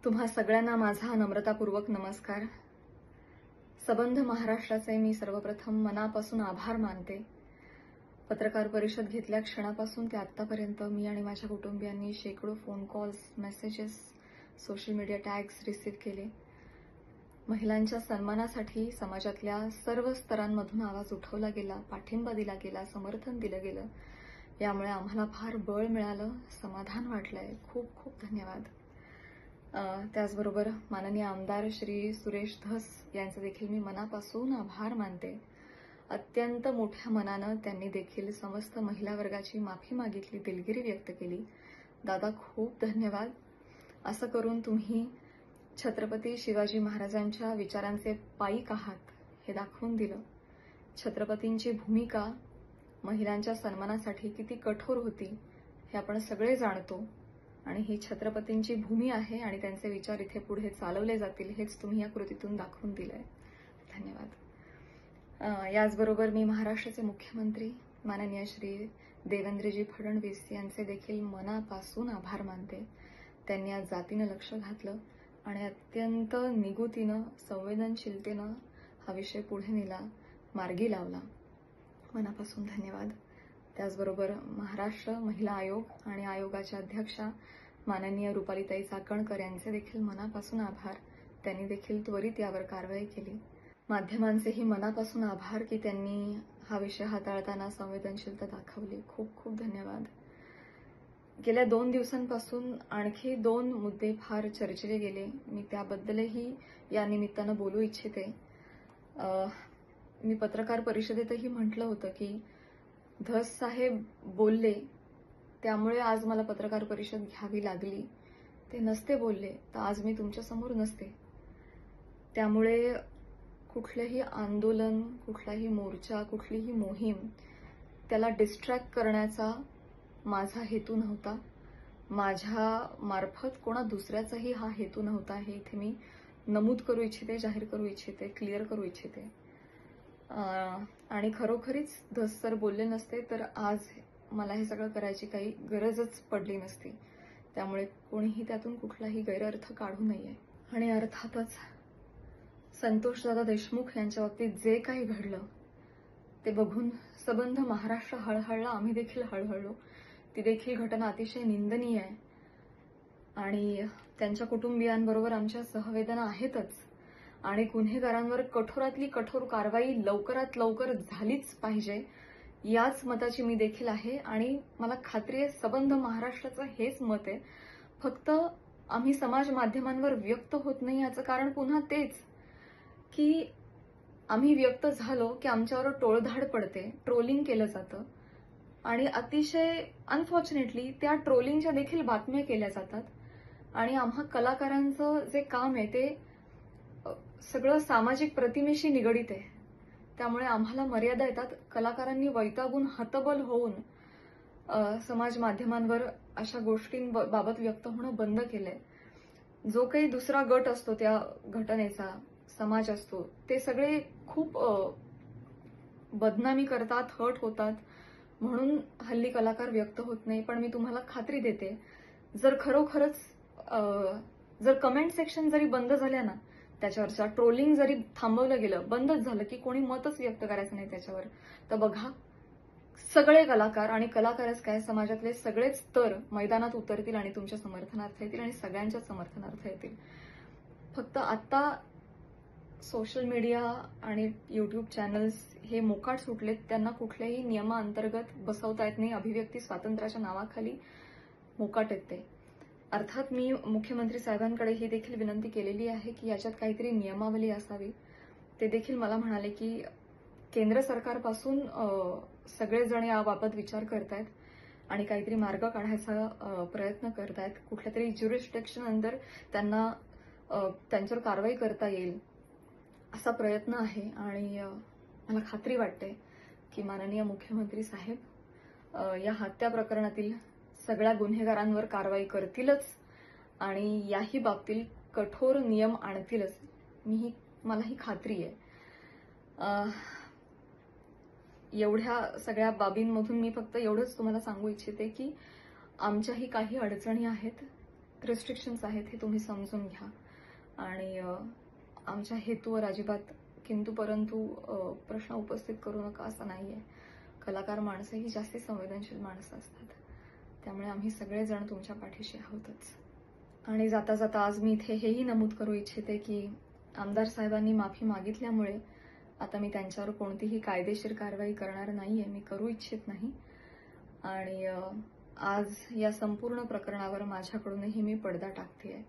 तुम्हा सगळ्यांना माझा नम्रतापूर्वक नमस्कार। सबंध महाराष्ट्राचे मी सर्वप्रथम मनापासून आभार मानते। पत्रकार परिषद घेतल्या क्षणापासून ते आतापर्यंत मी आणि माझ्या कुटुंबियांनी शेकडो phone calls, messages, social media tags receive केले। महिलांच्या सन्मानासाठी समाजातल्या सर्व स्तरांमधून आवाज उठवला गेला, पाठिंबा दिला गेला, समर्थन दिलं गेलं। यामुळे आम्हाला फार बळ मिळालं, समाधान वाटलंय। खूप खूप धन्यवाद। त्याचबरोबर माननीय आमदार श्री सुरेश धस यांचे देखील मी मनापासून आभार मानते। अत्यंत मोठ्या मनानं त्यांनी देखील समस्त महिला वर्गाची माफी मागितली, दिलगिरी व्यक्त केली। दादा खूप धन्यवाद। असं करून तुम्ही छत्रपती शिवाजी महाराजांच्या विचारांचे पाईक आहात हे दाखवून दिलं। छत्रपतींची भूमिका महिलांच्या सन्मानासाठी किती कठोर होती हे आपण सगळे जाणतो आणि ही छत्रपतींची भूमी आहे आणि त्यांचे विचार इथे पुढे चालवले जातील हेच तुम्ही या कृतीतून दाखवून दिलंय। धन्यवाद। याचबरोबर मी महाराष्ट्राचे मुख्यमंत्री माननीय श्री देवेंद्रजी फडणवीस यांचे देखील मनापासून आभार मानते। त्यांनी आज जातीनं लक्ष घातलं आणि अत्यंत निगुतीनं, संवेदनशीलतेनं हा विषय पुढे नेला, मार्गी लावला। मनापासून धन्यवाद। त्याचबरोबर महाराष्ट्र महिला आयोग आणि आयोगाच्या अध्यक्षा माननीय रुपालीताई चाकणकर यांचे देखील मनापासून आभार। त्यांनी देखील त्वरित यावर कारवाई केली। माध्यमांचेही मनापासून आभार की त्यांनी हा विषय हाताळताना संवेदनशीलता दाखवली। खूप खूप धन्यवाद। गेल्या 2 दिवसांपासून आणखी 2 मुद्दे फार चर्चिले गेले, मी त्याबद्दलही या निमित्तानं बोलू इच्छिते। मी पत्रकार परिषदेतही म्हटलं होतं की धस साहेब बोलले त्यामुळे आज मला पत्रकार परिषद घ्यावी लागली। ते नसते बोलले तर आज मी तुमच्या समोर नसते। त्यामुळे कुठलंही आंदोलन, कुठलाही मोर्चा, कुठलीही मोहीम त्याला डिस्ट्रॅक्ट करण्याचा माझा हेतू नव्हता। माझ्या मार्फत कोणा दुसऱ्याचाही हा हेतू नव्हता हे इथे मी नमूद करू इच्छिते, जाहीर करू इच्छिते, क्लिअर करू इच्छिते। आणि खरोखरीच धस सर बोलले नसते तर आज मला हे सगळं करायची काही गरजच पडली नसती। त्यामुळे कोणीही त्यातून कुठलाही गैरअर्थ काढू नये। आणि अर्थातच संतोषदादा देशमुख यांच्या बाबतीत जे काही घडलं ते बघून सबंध महाराष्ट्र हळहळला, आम्ही देखील हळहळलो। ती देखील घटना अतिशय निंदनीय आहे आणि त्यांच्या कुटुंबियांबरोबर आमच्या सहवेदना आहेतच आणि गुन्हेगारांवर कठोरातली कठोर कारवाई लवकरात लवकर झालीच पाहिजे याच मताची मी देखील आहे आणि मला खात्री आहे सबंध महाराष्ट्राचं हेच मत आहे। फक्त आम्ही समाज माध्यमांवर व्यक्त होत नाही याचं कारण पुन्हा तेच की आम्ही व्यक्त झालो की आमच्यावर टोळधाड पडते, ट्रोलिंग केलं जातं आणि अतिशय अनफॉर्च्युनेटली त्या ट्रोलिंगच्या देखील बातम्या केल्या जातात आणि आम्हा कलाकारांचं जे काम आहे ते सगळं सामाजिक प्रतिमेशी निगडित आहे। त्यामुळे आम्हाला मर्यादा येतात। कलाकारांनी वैतागून हतबल होऊन समाज माध्यमांवर अशा गोष्टींबाबत व्यक्त होणं बंद केलंय। जो काही दुसरा गट असतो त्या घटनेचा, समाज असतो, ते सगळे खूप बदनामी करतात, हर्ट होतात म्हणून हल्ली कलाकार व्यक्त होत नाही। पण मी तुम्हाला खात्री देते जर खरोखरच जर कमेंट सेक्शन जरी बंद झाल्या ना, त्याच्यावरचा ट्रोलिंग जरी थांबवलं गेलं, बंदच झालं की कोणी मतच व्यक्त करायचं नाही त्याच्यावर, तर बघा सगळे कलाकार आणि कलाकारच काय समाजातले सगळेच स्तर मैदानात उतरतील आणि तुमच्या समर्थनार्थ येतील आणि सगळ्यांच्या समर्थनार्थ येतील। फक्त आता सोशल मीडिया आणि युट्यूब चॅनल्स हे मोकाट सुटलेत, त्यांना कुठल्याही नियमाअंतर्गत बसवता येत नाही। अभिव्यक्ती स्वातंत्र्याच्या नावाखाली मोकाट येते। अर्थात मी मुख्यमंत्री साहेबांकडे ही देखील विनंती केलेली आहे की याच्यात काहीतरी नियमावली असावी। ते देखील मला म्हणाले की केंद्र सरकारपासून सगळेजण याबाबत विचार करतायत आणि काहीतरी मार्ग काढायचा प्रयत्न करतायत। कुठल्या तरी ज्युरिस्डिक्शन अंडर त्यांना त्यांच्यावर कारवाई करता येईल असा प्रयत्न आहे आणि मला खात्री वाटते की माननीय मुख्यमंत्री साहेब या हत्या प्रकरणातील सगळ्या गुन्हेगारांवर कारवाई करतीलच आणि याही बाबतीत कठोर नियम आणतीलच, मला ही खात्री आहे। एवढ्या सगळ्या बाबींमधून मी फक्त एवढंच तुम्हाला सांगू इच्छिते की आमच्याही काही अडचणी आहेत, रिस्ट्रिक्शन्स आहेत हे तुम्ही समजून घ्या आणि आमच्या हेतूवर अजिबात किंतु परंतु प्रश्न उपस्थित करू नका असं नाहीये. कलाकार माणसं ही जास्त संवेदनशील माणसं असतात, त्यामुळे आम्ही सगळेजण तुमच्या पाठीशी आहोतच. आणि जाता जाता आज मी इथे हेही नमूद करू इच्छिते की आमदार साहेबांनी माफी मागितल्यामुळे आता मी त्यांच्यावर कोणतीही कायदेशीर कारवाई करणार नाहीये, मी करू इच्छित नाही. आणि आज या संपूर्ण प्रकरणावर माझ्याकडूनही मी पडदा टाकतेय.